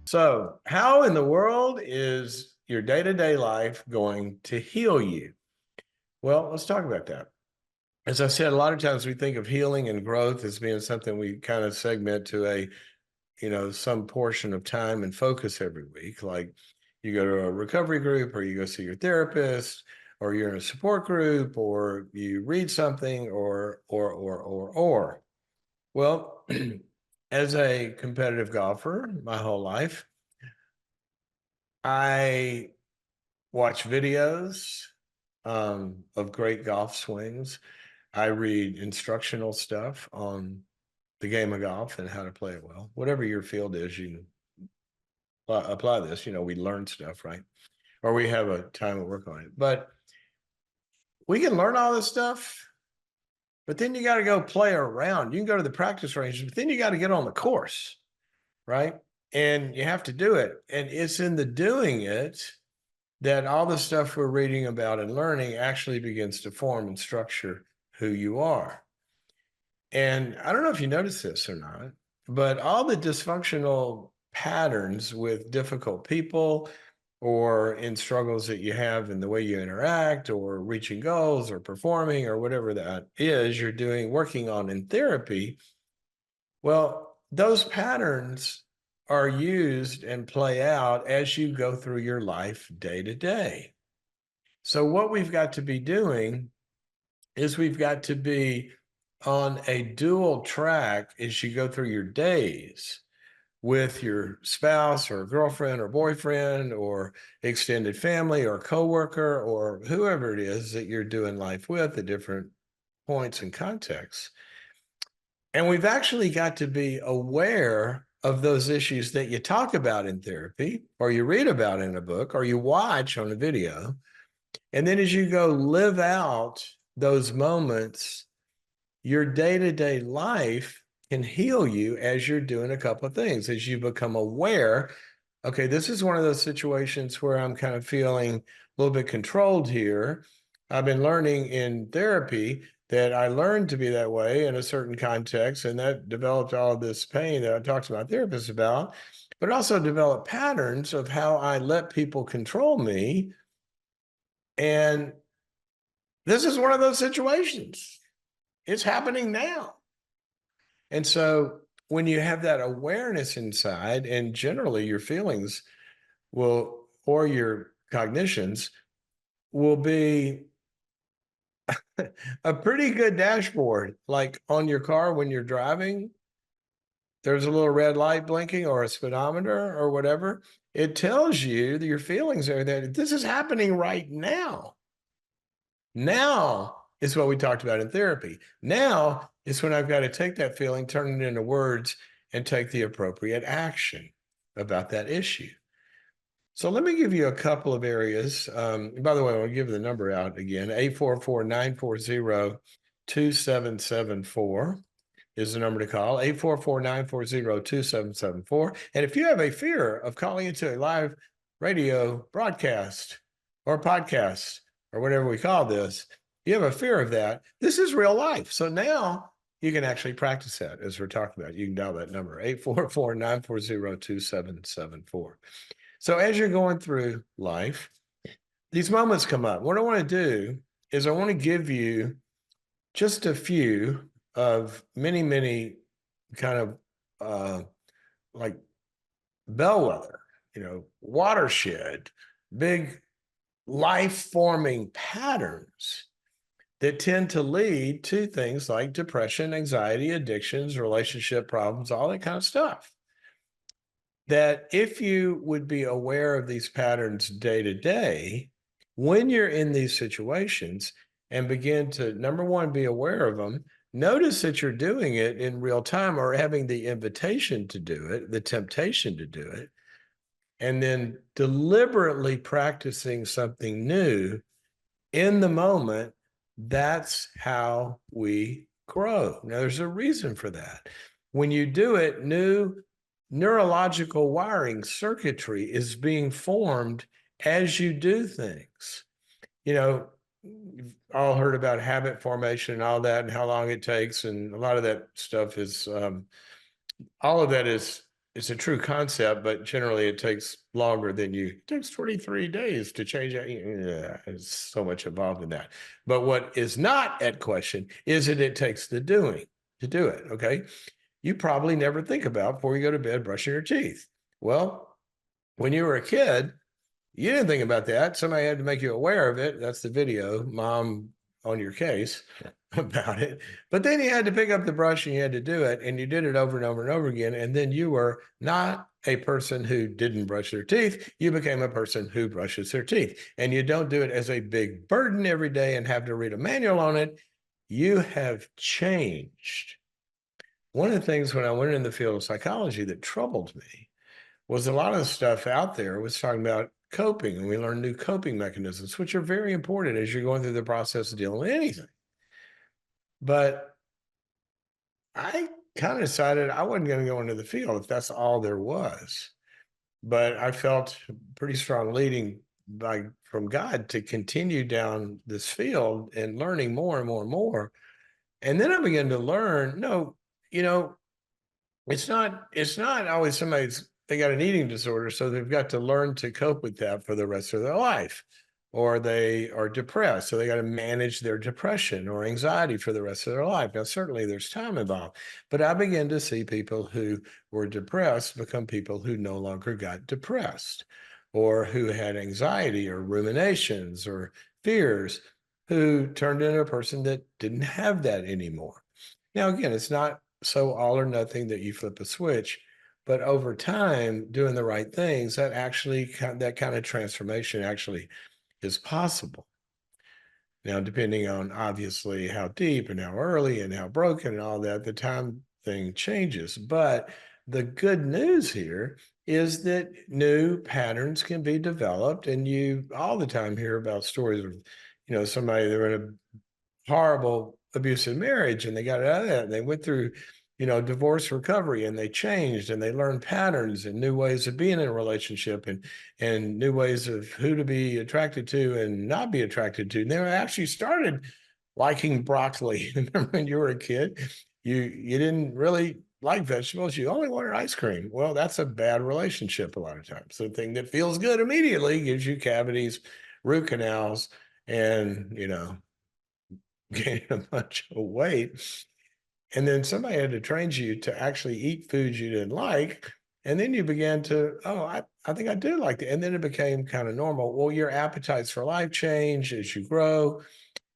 So, how in the world is your day to day life going to heal you? Well, let's talk about that. As I said, a lot of times we think of healing and growth as being something we kind of segment to some portion of time and focus every week. Like you go to a recovery group, or you go see your therapist, or you're in a support group, or you read something, or. Well, as a competitive golfer my whole life, I watch videos of great golf swings. I read instructional stuff on the game of golf and how to play it well. Whatever your field is, you can apply this. We learn stuff, right? Or we have a time to work on it. But we can learn all this stuff, but then you got to go play around. You can go to the practice range, but then you got to get on the course, right? And you have to do it. And it's in the doing it that all the stuff we're reading about and learning actually begins to form and structure who you are. And I don't know if you notice this or not, but all the dysfunctional patterns with difficult people or in struggles that you have in the way you interact or reaching goals or performing or whatever that is you're doing, working on in therapy, well, those patterns are used and play out as you go through your life day to day. So, what we've got to be doing is we've got to be on a dual track as you go through your days with your spouse or girlfriend or boyfriend or extended family or coworker or whoever it is that you're doing life with at different points and contexts. And we've actually got to be aware of those issues that you talk about in therapy, or you read about in a book, or you watch on a video. And then as you go live out those moments, your day to day life can heal you as you're doing a couple of things, as you become aware. Okay, this is one of those situations where I'm kind of feeling a little bit controlled here. I've been learning in therapy that I learned to be that way in a certain context, and that developed all of this pain that I talked to my therapist about, but also developed patterns of how I let people control me. And this is one of those situations. It's happening now. And so when you have that awareness inside, and generally your feelings will, or your cognitions will be a pretty good dashboard. Like on your car when you're driving, there's a little red light blinking or a speedometer or whatever. It tells you that your feelings are that this is happening right now. Now is what we talked about in therapy. Now is when I've got to take that feeling, turn it into words, and take the appropriate action about that issue. So let me give you a couple of areas. By the way, I'll give the number out again. 844-940-2774 is the number to call. 844-940-2774. And if you have a fear of calling into a live radio broadcast or podcast or whatever we call this, you have a fear of that, this is real life. So now you can actually practice that as we're talking about. You can dial that number, 844-940-2774. So as you're going through life, these moments come up. What I want to do is I want to give you just a few of many, many kind of like bellwether, watershed, big life-forming patterns that tend to lead to things like depression, anxiety, addictions, relationship problems, all that kind of stuff. That if you would be aware of these patterns day to day, when you're in these situations and begin to, number one, be aware of them, notice that you're doing it in real time or having the invitation to do it, the temptation to do it, and then deliberately practicing something new in the moment. That's how we grow. Now, there's a reason for that. When you do it, new neurological wiring circuitry is being formed as you do things. You've all heard about habit formation and all that and how long it takes. And a lot of that stuff is, all of that is it's a true concept, but generally it takes longer than it takes 23 days to change that. Yeah, there's so much involved in that. But what is not at question is that it takes the doing to do it. Okay. You probably never think about before you go to bed brushing your teeth. Well, when you were a kid, you didn't think about that. Somebody had to make you aware of it. That's the video, mom on your case about it. But then you had to pick up the brush and you had to do it. And you did it over and over and over again. And then you were not a person who didn't brush their teeth. You became a person who brushes their teeth. And you don't do it as a big burden every day and have to read a manual on it. You have changed. One of the things when I went in the field of psychology that troubled me was a lot of the stuff out there was talking about coping, and we learn new coping mechanisms, which are very important as you're going through the process of dealing with anything. But I kind of decided I wasn't going to go into the field if that's all there was. But I felt pretty strong leading from God to continue down this field and learning more and more and more. And then I began to learn, no, you know, it's not always they got an eating disorder, so they've got to learn to cope with that for the rest of their life. Or they are depressed, so they got to manage their depression or anxiety for the rest of their life. Now, certainly there's time involved, but I began to see people who were depressed become people who no longer got depressed, or who had anxiety or ruminations or fears, who turned into a person that didn't have that anymore. Now, again, it's not so all or nothing that you flip a switch, but over time, doing the right things, that kind of transformation actually is possible. Now, depending on obviously how deep and how early and how broken and all that, the time thing changes. But the good news here is that new patterns can be developed, and you all the time hear about stories of, somebody they're in a horrible abusive marriage and they got out of that and they went through divorce recovery and they changed and they learned patterns and new ways of being in a relationship and new ways of who to be attracted to and not be attracted to. And they actually started liking broccoli. Remember when you were a kid, you didn't really like vegetables, you only wanted ice cream. Well, that's a bad relationship a lot of times. The thing that feels good immediately gives you cavities, root canals, and gain a bunch of weight. And then somebody had to train you to actually eat foods you didn't like. And then you began to, I think I do like that. And then it became kind of normal. Well, your appetites for life change as you grow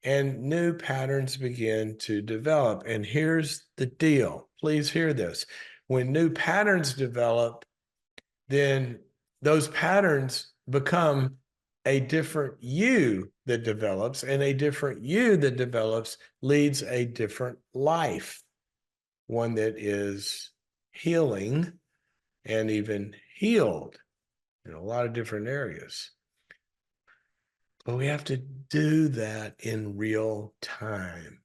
and new patterns begin to develop. And here's the deal. Please hear this. When new patterns develop, then those patterns become a different you that develops, and a different you that develops leads a different life, one that is healing and even healed in a lot of different areas. But we have to do that in real time.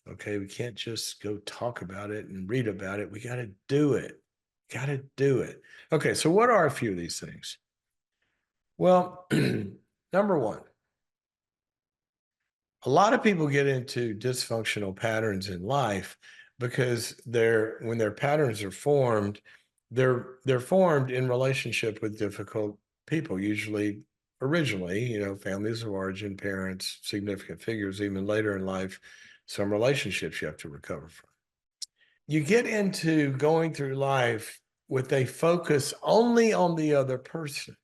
Okay, we can't just go talk about it and read about it. We got to do it. Got to do it. Okay, so what are a few of these things? Well, number one, a lot of people get into dysfunctional patterns in life because when their patterns are formed, they're formed in relationship with difficult people, usually originally, families of origin, parents, significant figures, even later in life, some relationships you have to recover from. You get into going through life with a focus only on the other person.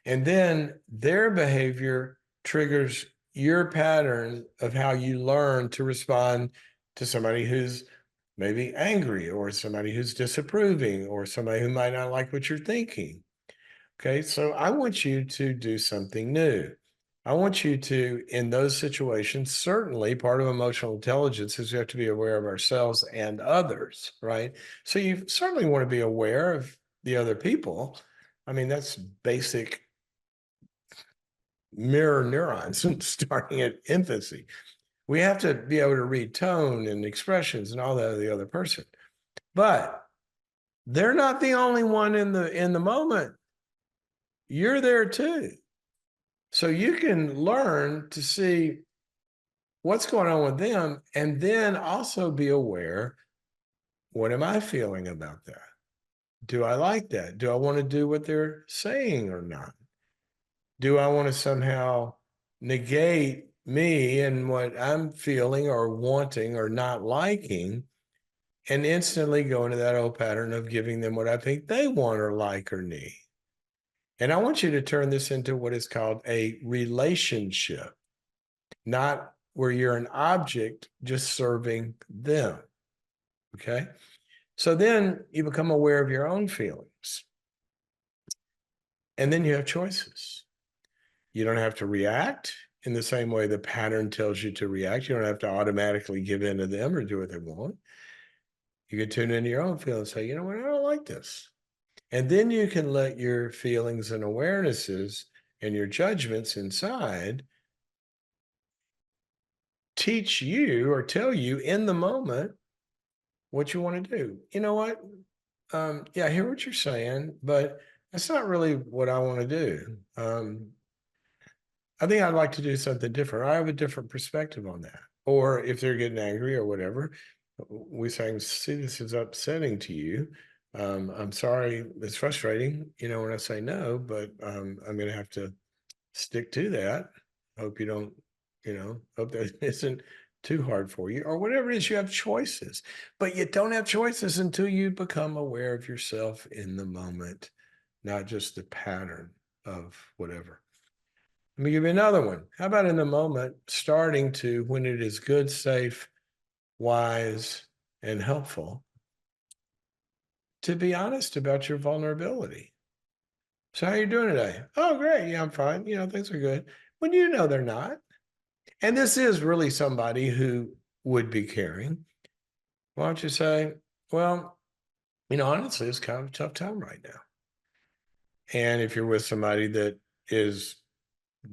And then their behavior triggers your pattern of how you learn to respond to somebody who's maybe angry or somebody who's disapproving or somebody who might not like what you're thinking. Okay, so I want you to do something new. I want you to, in those situations, certainly part of emotional intelligence is we have to be aware of ourselves and others, right? So you certainly want to be aware of the other people. I mean, that's basic mirror neurons starting at infancy. We have to be able to read tone and expressions and all that of the other person. But they're not the only one in the moment. You're there too. So you can learn to see what's going on with them and then also be aware, what am I feeling about that? Do I like that? Do I want to do what they're saying or not? Do I want to somehow negate me and what I'm feeling or wanting or not liking and instantly go into that old pattern of giving them what I think they want or like or need? And I want you to turn this into what is called a relationship, not where you're an object just serving them. Okay. So then you become aware of your own feelings. And then you have choices. You don't have to react in the same way the pattern tells you to react. You don't have to automatically give in to them or do what they want. You can tune into your own feelings and say, you know what, I don't like this. And then you can let your feelings and awarenesses and your judgments inside teach you or tell you in the moment what you want to do. You know what? Yeah, I hear what you're saying, but that's not really what I want to do. I think I'd like to do something different. I have a different perspective on that. Or if they're getting angry or whatever, we saying, see, this is upsetting to you. I'm sorry, it's frustrating, when I say no, but I'm going to have to stick to that. Hope you don't, hope that isn't too hard for you or whatever it is. You have choices, but you don't have choices until you become aware of yourself in the moment, not just the pattern of whatever. Let me give you another one. How about in the moment, starting to, when it is good, safe, wise, and helpful, to be honest about your vulnerability. So how are you doing today? Oh, great. Yeah, I'm fine. Things are good. When they're not. And this is really somebody who would be caring. Why don't you say, well, honestly, it's kind of a tough time right now. And if you're with somebody that is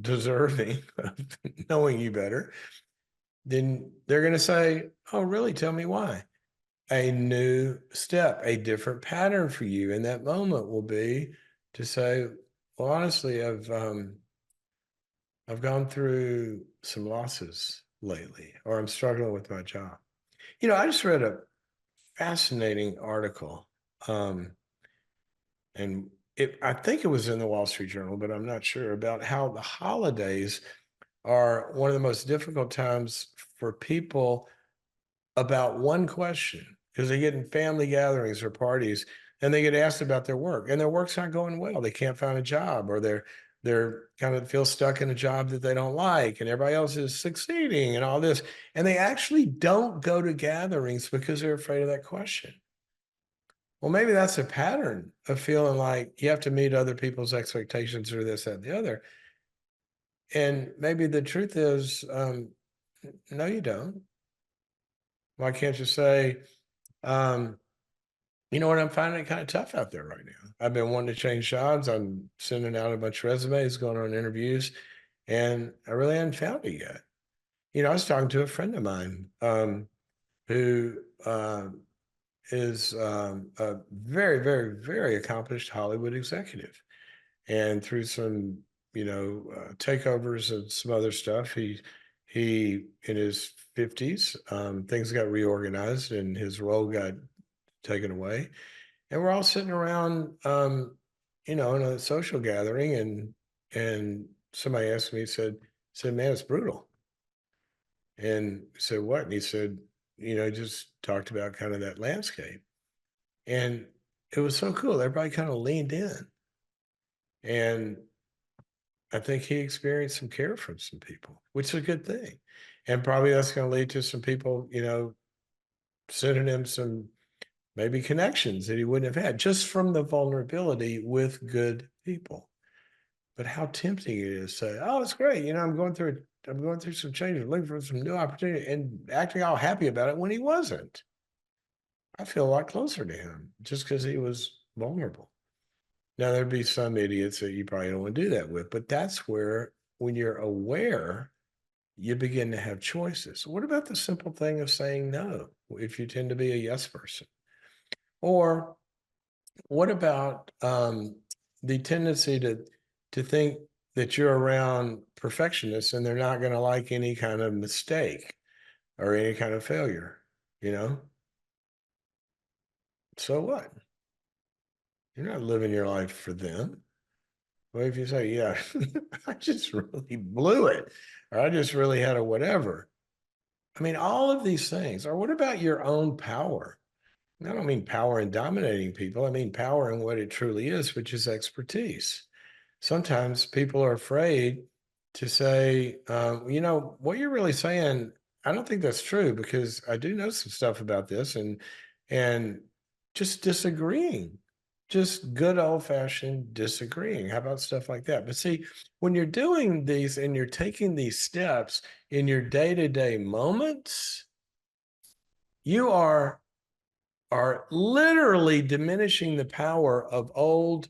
deserving of knowing you better, then they're going to say, oh, really? Tell me why. A new step, a different pattern for you in that moment will be to say, well, honestly, I've gone through some losses lately, or I'm struggling with my job. I just read a fascinating article, and I think it was in the Wall Street Journal, but I'm not sure, about how the holidays are one of the most difficult times for people about one question, because they get in family gatherings or parties and they get asked about their work and their work's not going well. They can't find a job, or they're kind of feel stuck in a job that they don't like, and everybody else is succeeding and all this. And they actually don't go to gatherings because they're afraid of that question. Well, maybe that's a pattern of feeling like you have to meet other people's expectations or this, that, and the other. And maybe the truth is, no, you don't. Why can't you say, um, you know what, I'm finding it kind of tough out there right now. I've been wanting to change jobs. I'm sending out a bunch of resumes, going on interviews, and I really haven't found it yet. I was talking to a friend of mine who is a very, very, very accomplished Hollywood executive. And through some, takeovers and some other stuff, he in his 50s, things got reorganized and his role got taken away. And we're all sitting around, in a social gathering, and somebody asked me, said, man, it's brutal. And I said, what? And he said, just talked about kind of that landscape. And it was so cool. Everybody kind of leaned in. And I think he experienced some care from some people, which is a good thing. And probably that's going to lead to some people, sending him some maybe connections that he wouldn't have had just from the vulnerability with good people. But how tempting it is to say, oh, it's great. I'm going through some changes, looking for some new opportunity, and acting all happy about it when he wasn't. I feel a lot closer to him just because he was vulnerable. Now, there'd be some idiots that you probably don't want to do that with, but that's where, when you're aware, you begin to have choices. What about the simple thing of saying no if you tend to be a yes person? Or what about the tendency to think that you're around perfectionists and they're not going to like any kind of mistake or any kind of failure, you know? So what? You're not living your life for them. Well, if you say, yeah, I just really blew it, or I just really had a whatever. I mean, all of these things. Or what about your own power? I don't mean power in dominating people. I mean power in what it truly is, which is expertise. Sometimes people are afraid to say, what you're really saying, I don't think that's true because I do know some stuff about this and just disagreeing, just good old fashioned disagreeing. How about stuff like that? But see, when you're doing these and you're taking these steps in your day-to-day moments, you are literally diminishing the power of old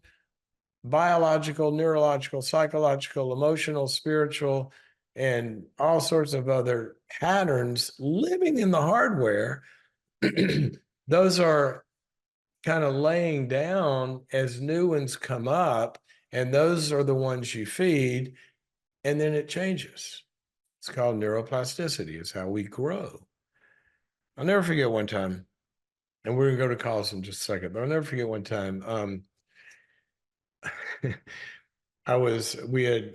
biological, neurological, psychological, emotional, spiritual, and all sorts of other patterns living in the hardware. Those are kind of laying down as new ones come up, and those are the ones you feed, and then it changes. It's called neuroplasticity. It's how we grow. I'll never forget one time, and we're gonna go to calls in just a second, but I'll never forget one time. I was we had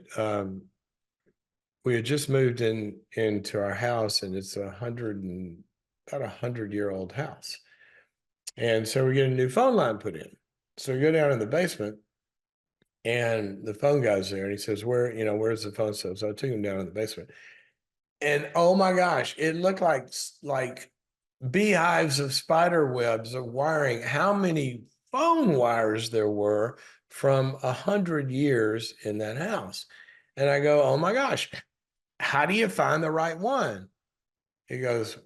just moved into our house, and it's about 100-year-old house, and so we get a new phone line put in. So we go down in the basement, and the phone guy's there, and he says, where's the phone system? So I took him down in the basement, and oh my gosh, it looked like beehives of spider webs of wiring. How many phone wires there were from 100 years in that house? And I go, oh my gosh, how do you find the right one? He goes,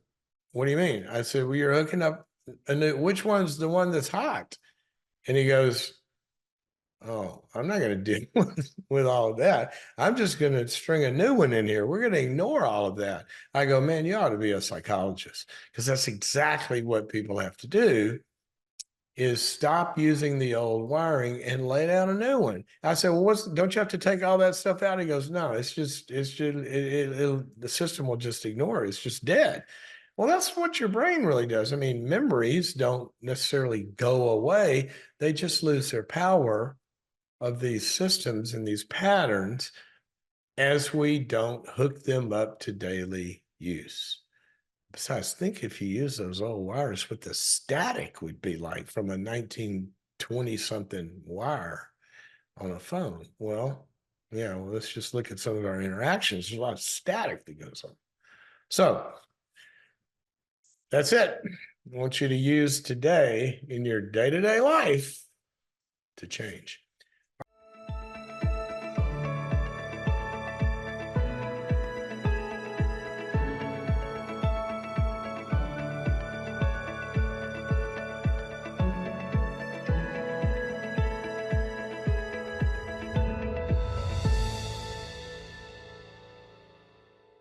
what do you mean? I said, well, you're hooking up a new, which one's the one that's hot? And he goes, oh, I'm not going to deal with all of that. I'm just going to string a new one in here. We're going to ignore all of that. I go, man, you ought to be a psychologist because that's exactly what people have to do is stop using the old wiring and lay down a new one. I said, well, don't you have to take all that stuff out? He goes, no, the system will just ignore it. It's just dead. Well, that's what your brain really does. I mean, memories don't necessarily go away. They just lose their power of these systems and these patterns as we don't hook them up to daily use. Besides, think if you use those old wires, what the static would be like from a 1920 something wire on a phone. Well, yeah, well, let's just look at some of our interactions. There's a lot of static that goes on. So that's it. I want you to use today in your day-to-day life to change.